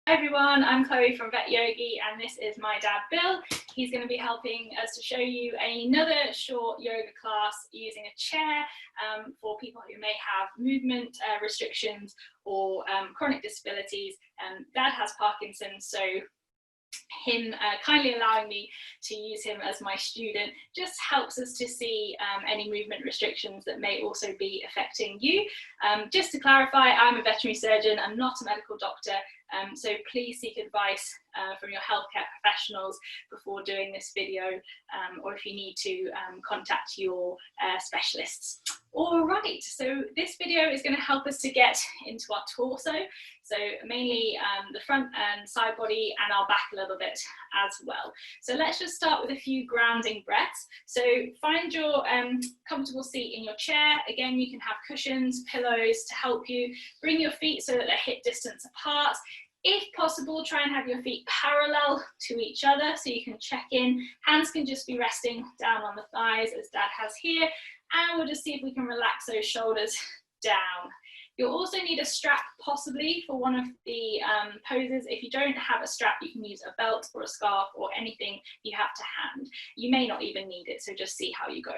Hi everyone, I'm Chloe from VetYogi and this is my dad Bill. He's going to be helping us to show you another short yoga class using a chair for people who may have movement restrictions or chronic disabilities. Dad has Parkinson, so him kindly allowing me to use him as my student just helps us to see any movement restrictions that may also be affecting you. Just to clarify, I'm a veterinary surgeon, I'm not a medical doctor, so please seek advice from your healthcare professionals before doing this video, or if you need to contact your specialists. All right, so this video is going to help us to get into our torso, so mainly the front and side body and our back a little bit as well. So let's just start with a few grounding breaths. So find your comfortable seat in your chair. Again, you can have cushions, pillows to help you. Bring your feet so that they're hip distance apart. If possible, try and have your feet parallel to each other so you can check in. Hands can just be resting down on the thighs as Dad has here. And we'll just see if we can relax those shoulders down. You'll also need a strap possibly for one of the poses. If you don't have a strap, you can use a belt or a scarf or anything you have to hand. You may not even need it, so just see how you go.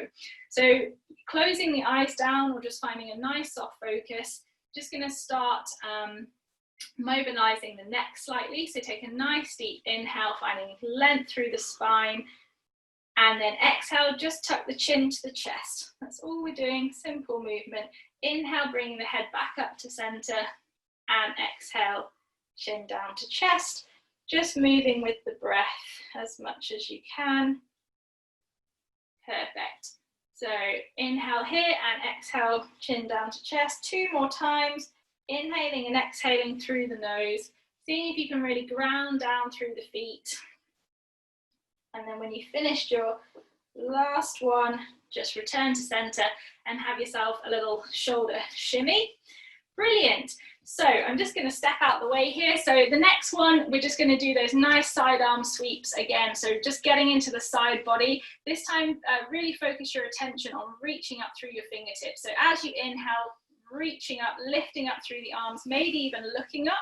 So closing the eyes down or just finding a nice soft focus. Just going to start mobilizing the neck slightly. So take a nice deep inhale, finding length through the spine. And then exhale, just tuck the chin to the chest. That's all we're doing, simple movement. Inhale, bringing the head back up to center, and exhale, chin down to chest. Just moving with the breath as much as you can. Perfect. So inhale here and exhale, chin down to chest. 2 more times. Inhaling and exhaling through the nose. Seeing if you can really ground down through the feet. And then when you finished your last one, just return to center and have yourself a little shoulder shimmy. Brilliant. So I'm just going to step out the way here. So the next one, we're just going to do those nice side arm sweeps again. So just getting into the side body. This time, really focus your attention on reaching up through your fingertips. So as you inhale, reaching up, lifting up through the arms, maybe even looking up.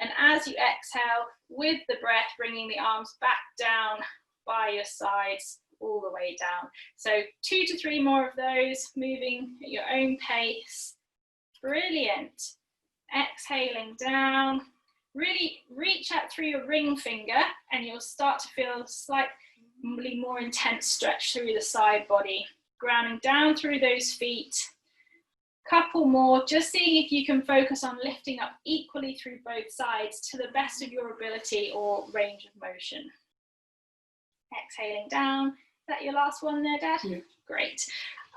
And as you exhale, with the breath, bringing the arms back down by your sides all the way down. So 2 to 3 more of those, moving at your own pace. Brilliant. Exhaling down. Really reach out through your ring finger and you'll start to feel a slightly more intense stretch through the side body. Grounding down through those feet. Couple more, just seeing if you can focus on lifting up equally through both sides to the best of your ability or range of motion. Exhaling down. Is that your last one there, Dad? Yeah. Great.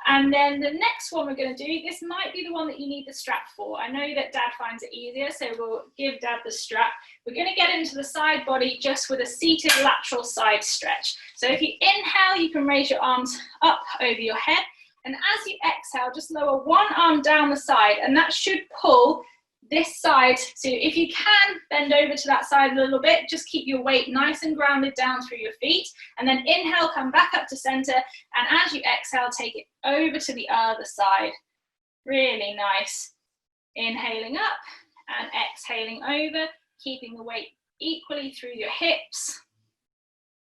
And then the next one we're going to do, this might be the one that you need the strap for. I know that Dad finds it easier, so we'll give Dad the strap. We're going to get into the side body just with a seated lateral side stretch. So if you inhale, you can raise your arms up over your head. And as you exhale, just lower one arm down the side, and that should pull this side. So if you can, bend over to that side a little bit, just keep your weight nice and grounded down through your feet. And then inhale, come back up to center. And as you exhale, take it over to the other side. Really nice. Inhaling up and exhaling over, keeping the weight equally through your hips.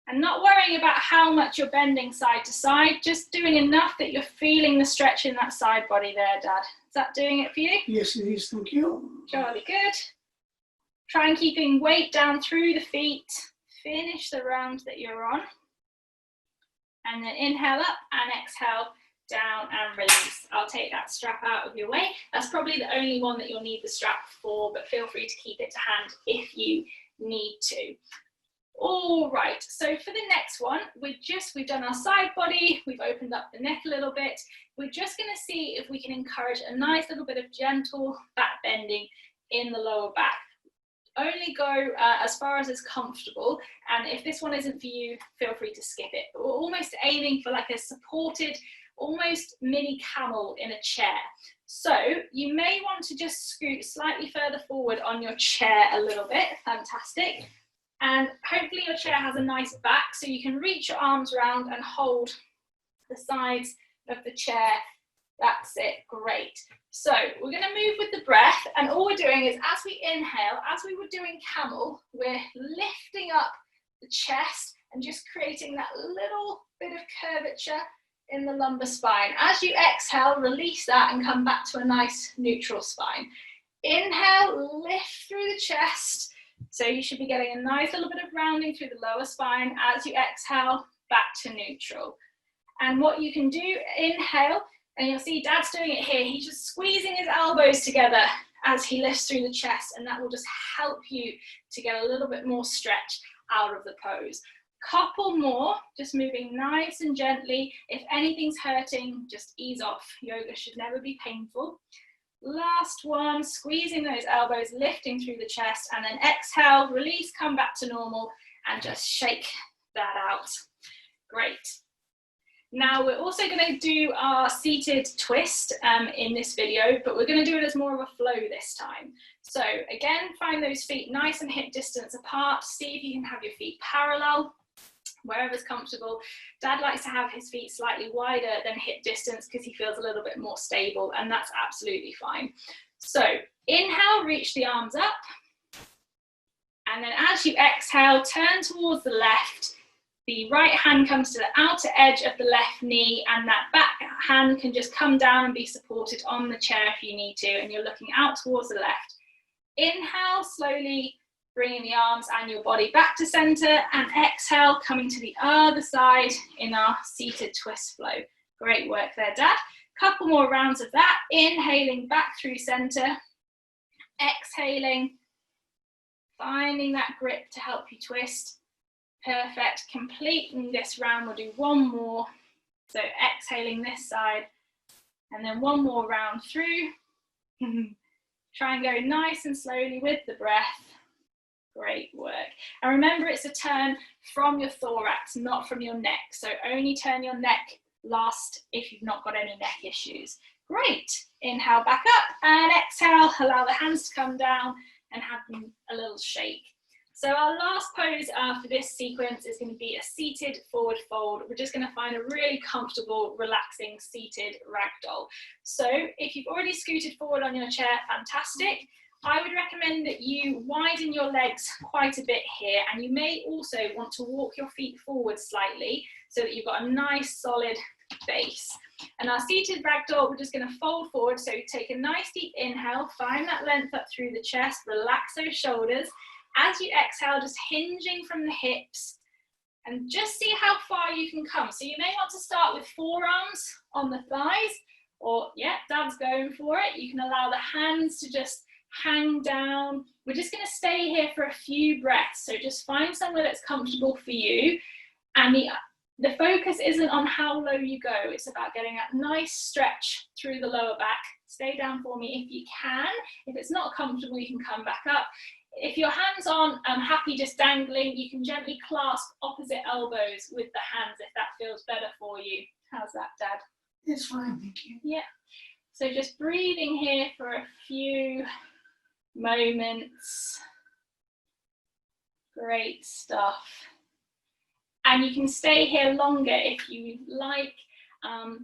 And not worrying about how much you're bending side to side, just doing enough that you're feeling the stretch in that side body there, Dad. Is that doing it for you? Yes, it is, thank you. Jolly good. Try and keeping weight down through the feet. Finish the round that you're on. And then inhale up and exhale down and release. I'll take that strap out of your way. That's probably the only one that you'll need the strap for, but feel free to keep it to hand if you need to. All right, so for the next one, we've done our side body, we've opened up the neck a little bit. We're just going to see if we can encourage a nice little bit of gentle back bending in the lower back. Only go as far as is comfortable, and if this one isn't for you, feel free to skip it. But we're almost aiming for like a supported, almost mini camel in a chair. So you may want to just scoot slightly further forward on your chair a little bit. Fantastic. And hopefully your chair has a nice back so you can reach your arms around and hold the sides of the chair. That's it, great. So we're going to move with the breath, and all we're doing is, as we inhale, as we were doing camel, we're lifting up the chest and just creating that little bit of curvature in the lumbar spine. As you exhale, release that and come back to a nice neutral spine. Inhale, lift through the chest. So you should be getting a nice little bit of rounding through the lower spine. As you exhale, back to neutral. And what you can do, inhale, and you'll see Dad's doing it here. He's just squeezing his elbows together as he lifts through the chest, and that will just help you to get a little bit more stretch out of the pose. Couple more, just moving nice and gently. If anything's hurting, just ease off. Yoga should never be painful. Last one, squeezing those elbows, lifting through the chest, and then exhale, release, come back to normal, and just shake that out. Great. Now we're also going to do our seated twist in this video, but we're going to do it as more of a flow this time. So again, find those feet nice and hip distance apart. See if you can have your feet parallel, wherever's comfortable. Dad likes to have his feet slightly wider than hip distance because he feels a little bit more stable, and that's absolutely fine. So inhale, reach the arms up. And then as you exhale, turn towards the left. The right hand comes to the outer edge of the left knee, and that back hand can just come down and be supported on the chair if you need to, and you're looking out towards the left. Inhale, slowly bringing the arms and your body back to center, and exhale, coming to the other side in our seated twist flow. Great work there, Dad. Couple more rounds of that. Inhaling back through center, exhaling, finding that grip to help you twist. Perfect. Completing this round, we'll do one more. So exhaling this side, and then one more round through. Try and go nice and slowly with the breath. Great work. And remember, it's a turn from your thorax, not from your neck. So only turn your neck last if you've not got any neck issues. Great. Inhale back up, and exhale, allow the hands to come down and have a little shake. So our last pose after this sequence is going to be a seated forward fold. We're just going to find a really comfortable, relaxing seated ragdoll. So if you've already scooted forward on your chair, fantastic. I would recommend that you widen your legs quite a bit here, and you may also want to walk your feet forward slightly so that you've got a nice solid base. And our seated ragdoll, we're just going to fold forward. So take a nice deep inhale, find that length up through the chest, relax those shoulders. As you exhale, just hinging from the hips, and just see how far you can come. So you may want to start with forearms on the thighs, or yeah, Dad's going for it. You can allow the hands to just hang down. We're just going to stay here for a few breaths. So just find somewhere that's comfortable for you. And the focus isn't on how low you go. It's about getting that nice stretch through the lower back. Stay down for me if you can. If it's not comfortable, you can come back up. If your hands aren't happy just dangling, you can gently clasp opposite elbows with the hands if that feels better for you. How's that, Dad? It's fine, thank you. Yeah. So just breathing here for a few moments. Great stuff. And you can stay here longer if you like.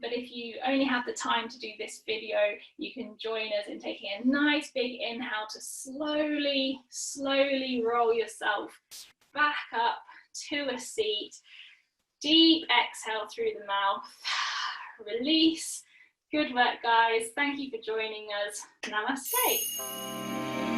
But if you only have the time to do this video, you can join us in taking a nice big inhale to slowly, slowly roll yourself back up to a seat. Deep exhale through the mouth. Release. Good work, guys. Thank you for joining us. Namaste.